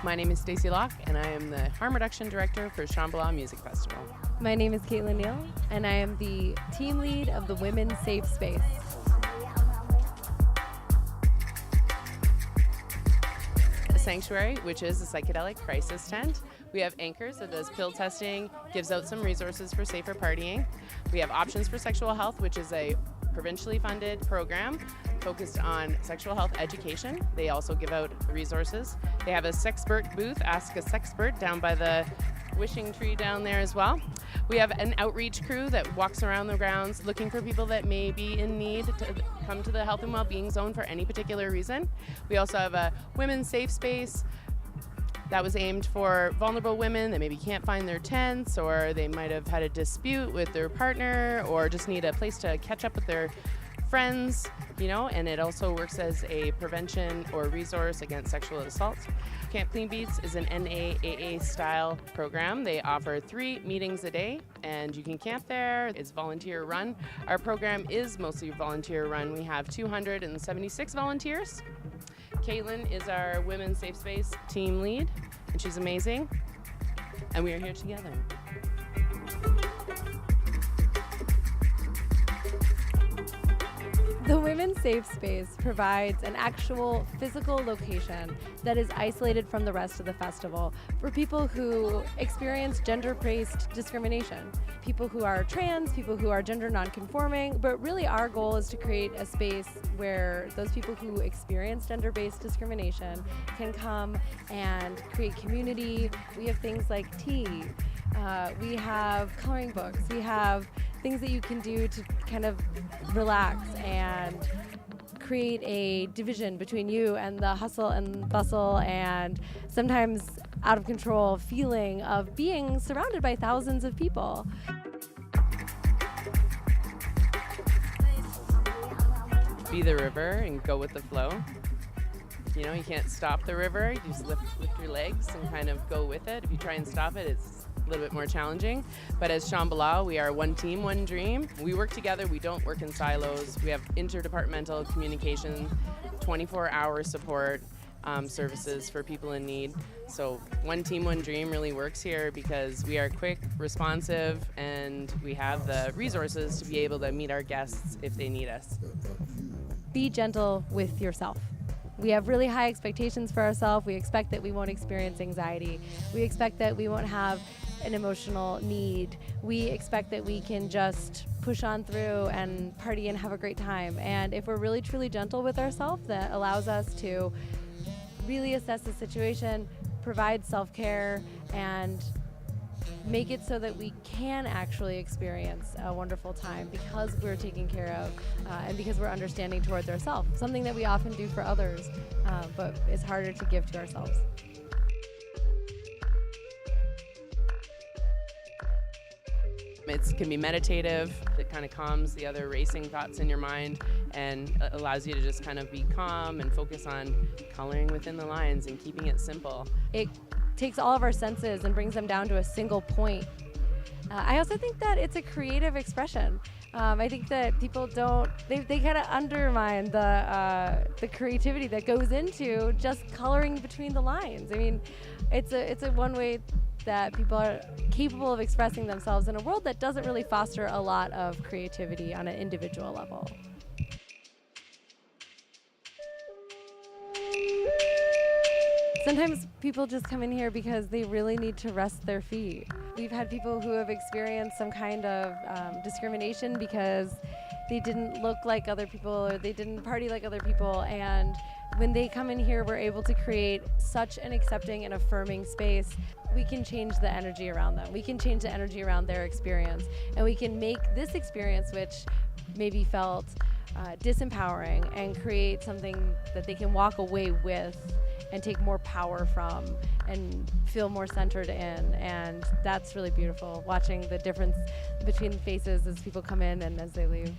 My name is Stacey Lock, and I am the Harm Reduction Director for Shambhala Music Festival. My name is Caitlin Neal, and I am the team lead of the Women's Safe Space. The Sanctuary, which is a psychedelic crisis tent. We have Anchors that does pill testing, gives out some resources for safer partying. We have Options for Sexual Health, which is a provincially funded program focused on sexual health education. They also give out resources. They have a Sexpert booth, Ask a Sexpert, down by the wishing tree down there as well. We have an outreach crew that walks around the grounds looking for people that may be in need to come to the health and well-being zone for any particular reason. We also have a women's safe space that was aimed for vulnerable women that maybe can't find their tents, or they might have had a dispute with their partner, or just need a place to catch up with their friends, and it also works as a prevention or resource against sexual assault. Camp Clean Beats is an NAAA style program. They offer 3 meetings a day, and you can camp there. It's volunteer run. Our program is mostly volunteer run. We have 276 volunteers. Caitlin is our Women's Safe Space team lead, and she's amazing, and we are here together. The Women's Safe Space provides an actual physical location that is isolated from the rest of the festival for people who experience gender-based discrimination, people who are trans, people who are gender non-conforming, but really our goal is to create a space where those people who experience gender-based discrimination can come and create community. We have things like tea, we have coloring books, we have things that you can do to kind of relax and create a division between you and the hustle and bustle and sometimes out of control feeling of being surrounded by thousands of people. Be the river and go with the flow. You can't stop the river. You just lift your legs and kind of go with it. If you try and stop it, it's a little bit more challenging. But as Shambhala, we are one team, one dream. We work together. We don't work in silos. We have interdepartmental communication, 24-hour support services for people in need. So one team, one dream really works here because we are quick, responsive, and we have the resources to be able to meet our guests if they need us. Be gentle with yourself. We have really high expectations for ourselves. We expect that we won't experience anxiety. We expect that we won't have an emotional need. We expect that we can just push on through and party and have a great time. And if we're really truly gentle with ourselves, that allows us to really assess the situation, provide self-care, and make it so that we can actually experience a wonderful time because we're taken care of and because we're understanding towards ourselves, something that we often do for others, but it's harder to give to ourselves. It can be meditative. It kind of calms the other racing thoughts in your mind and allows you to just kind of be calm and focus on coloring within the lines and keeping it simple. It takes all of our senses and brings them down to a single point. I also think that it's a creative expression. I think that people they kind of undermine the creativity that goes into just coloring between the lines. I mean, it's a one way that people are capable of expressing themselves in a world that doesn't really foster a lot of creativity on an individual level. Sometimes people just come in here because they really need to rest their feet. We've had people who have experienced some kind of discrimination because they didn't look like other people or they didn't party like other people, and when they come in here, we're able to create such an accepting and affirming space. We can change the energy around them. We can change the energy around their experience, and we can make this experience, which maybe felt disempowering, and create something that they can walk away with and take more power from and feel more centered in. And that's really beautiful, watching the difference between faces as people come in and as they leave.